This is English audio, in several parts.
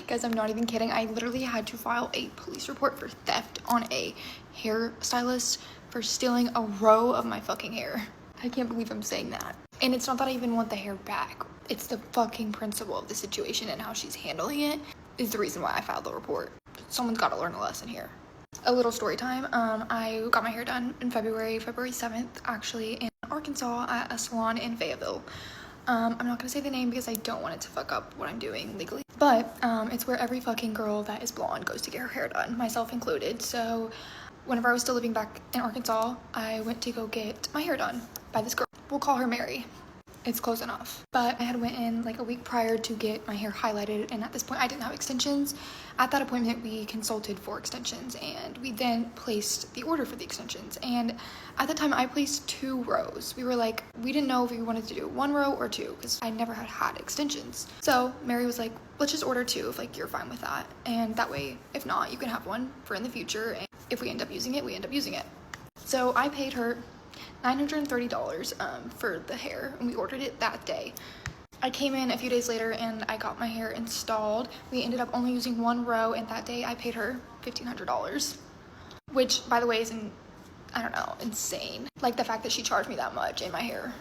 Guys, I'm not even kidding. I literally had to file a police report for theft on a hairstylist for stealing a row of my fucking hair. I can't believe I'm saying that. And it's not that I even want the hair back. It's the fucking principle of the situation and how she's handling it is the reason why I filed the report. Someone's got to learn a lesson here. A little story time. I got my hair done in February 7th, actually, in Arkansas at a salon in Fayetteville. I'm not gonna say the name because I don't want it to fuck up what I'm doing legally. But it's where every fucking girl that is blonde goes to get her hair done, myself included. So whenever I was still living back in Arkansas, I went to go get my hair done by this girl. We'll call her Mary. It's close enough. But I had went in like a week prior to get my hair highlighted, and at this point I didn't have extensions. At that appointment we consulted for extensions, and we then placed the order for the extensions. And at the time I placed 2 rows. We were like, we didn't know if we wanted to do 1 row or 2 because I never had extensions. So Mary was like, let's just order 2 if like you're fine with that, and that way if not, you can have 1 for in the future, and if we end up using it, we end up using it. So I paid her $930 for the hair, and we ordered it that day. I came in a few days later and I got my hair installed. We ended up only using 1 row, and that day I paid her $1,500, which by the way is insane. Like the fact that she charged me that much in my hair.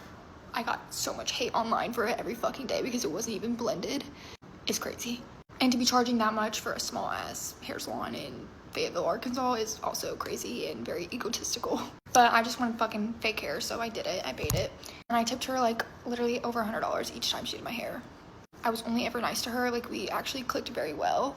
I got so much hate online for it every fucking day because it wasn't even blended. It's crazy. And to be charging that much for a small ass hair salon in Fayetteville, Arkansas is also crazy and very egotistical. But I just wanted fucking fake hair, so I did it. I paid it. And I tipped her like literally over $100 each time she did my hair. I was only ever nice to her. Like we actually clicked very well.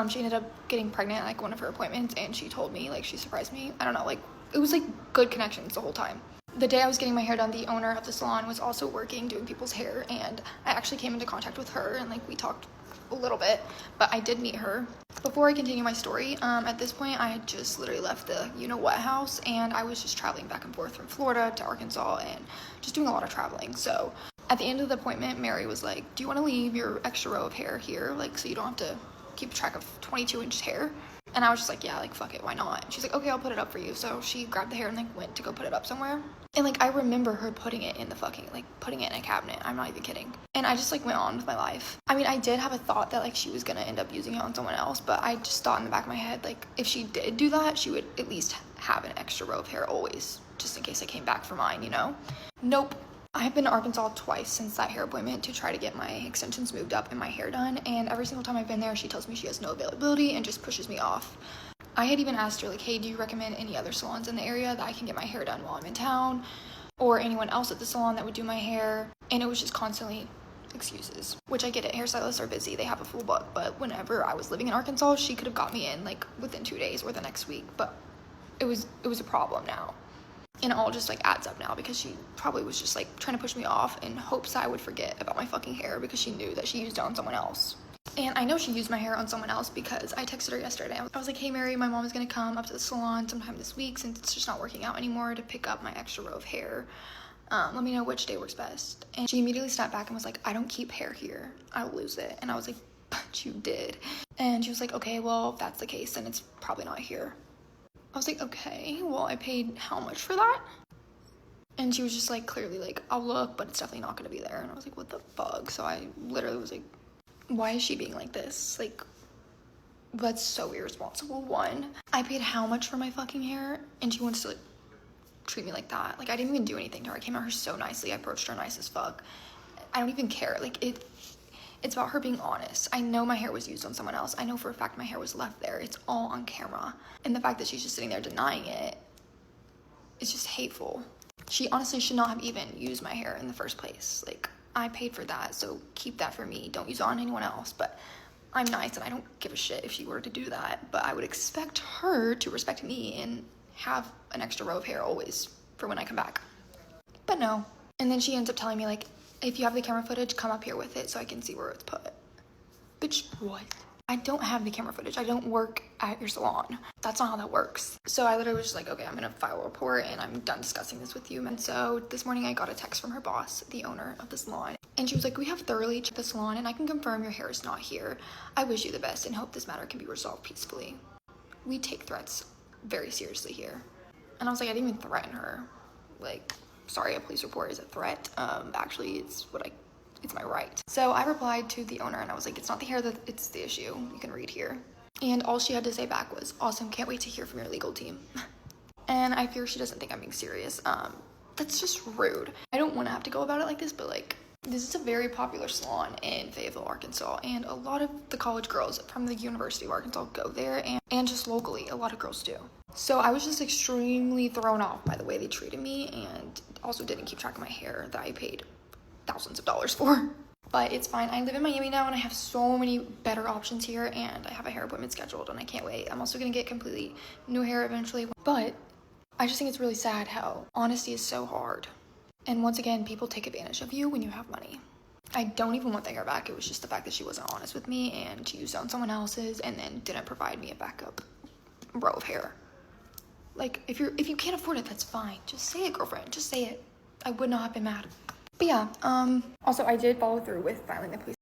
She ended up getting pregnant at like one of her appointments, and she told me, like she surprised me. I don't know, like it was like good connections the whole time. The day I was getting my hair done, the owner of the salon was also working doing people's hair, and I actually came into contact with her and like we talked a little bit, but I did meet her. Before I continue my story, at this point I had just literally left the you-know-what house, and I was just traveling back and forth from Florida to Arkansas and just doing a lot of traveling. So at the end of the appointment, Mary was like, do you want to leave your extra row of hair here, like so you don't have to keep track of 22-inch hair? And I was just like, yeah, like fuck it, why not? And she's like, okay, I'll put it up for you. So she grabbed the hair and like went to go put it up somewhere. And like I remember her putting it in the fucking, like putting it in a cabinet. I'm not even kidding. And I just like went on with my life. I mean, I did have a thought that like she was gonna end up using it on someone else, but I just thought in the back of my head, like if she did do that, she would at least have an extra row of hair always, just in case I came back for mine, you know? Nope. I have been to Arkansas twice since that hair appointment to try to get my extensions moved up and my hair done, and every single time I've been there, she tells me she has no availability and just pushes me off. I had even asked her like, hey, do you recommend any other salons in the area that I can get my hair done while I'm in town, or anyone else at the salon that would do my hair? And it was just constantly excuses, which I get it. Hairstylists are busy, they have a full book, but whenever I was living in Arkansas, she could have got me in like within 2 days or the next week, but it was a problem now. And it all just like adds up now because she probably was just like trying to push me off in hopes that I would forget about my fucking hair because she knew that she used it on someone else. And I know she used my hair on someone else because I texted her yesterday. I was like, hey Mary, my mom is gonna come up to the salon sometime this week since it's just not working out anymore to pick up my extra row of hair. Let me know which day works best. And she immediately snapped back and was like, I don't keep hair here, I'll lose it. And I was like, but you did. And she was like, okay, well if that's the case then it's probably not here. I was like, okay, well I paid how much for that? And she was just like, clearly like, I'll look, but it's definitely not gonna be there. And I was like, what the fuck? So I literally was like, why is she being like this? Like, that's so irresponsible. 1, I paid how much for my fucking hair, and she wants to like treat me like that. Like I didn't even do anything to her. I came at her so nicely. I approached her nice as fuck. I don't even care. Like it's about her being honest. I know my hair was used on someone else. I know for a fact my hair was left there. It's all on camera. And the fact that she's just sitting there denying it is just hateful. She honestly should not have even used my hair in the first place. Like I paid for that, so keep that for me. Don't use it on anyone else. But I'm nice and I don't give a shit if she were to do that. But I would expect her to respect me and have an extra row of hair always for when I come back. But no. And then she ends up telling me like, if you have the camera footage, come up here with it so I can see where it's put. Bitch, what? I don't have the camera footage. I don't work at your salon. That's not how that works. So I literally was just like, okay, I'm gonna file a report and I'm done discussing this with you. And so this morning I got a text from her boss, the owner of the salon. And she was like, we have thoroughly checked the salon and I can confirm your hair is not here. I wish you the best and hope this matter can be resolved peacefully. We take threats very seriously here. And I was like, I didn't even threaten her. Like, sorry, a police report is a threat. Actually, it's what I it's my right. So I replied to the owner and I was like, it's not the hair that it's the issue. You can read here. And all she had to say back was, awesome, can't wait to hear from your legal team. And I fear she doesn't think I'm being serious. That's just rude. I don't want to have to go about it like this, but like, this is a very popular salon in Fayetteville, Arkansas, and a lot of the college girls from the University of Arkansas go there, and just locally, a lot of girls do. So I was just extremely thrown off by the way they treated me, and also didn't keep track of my hair that I paid thousands of dollars for. But it's fine. I live in Miami now, and I have so many better options here, and I have a hair appointment scheduled, and I can't wait. I'm also gonna get completely new hair eventually, but I just think it's really sad how honesty is so hard. And once again, people take advantage of you when you have money. I don't even want the hair back. It was just the fact that she wasn't honest with me and she used it on someone else's and then didn't provide me a backup row of hair. Like, if you can't afford it, that's fine. Just say it, girlfriend. Just say it. I would not have been mad. But yeah, also I did follow through with filing the police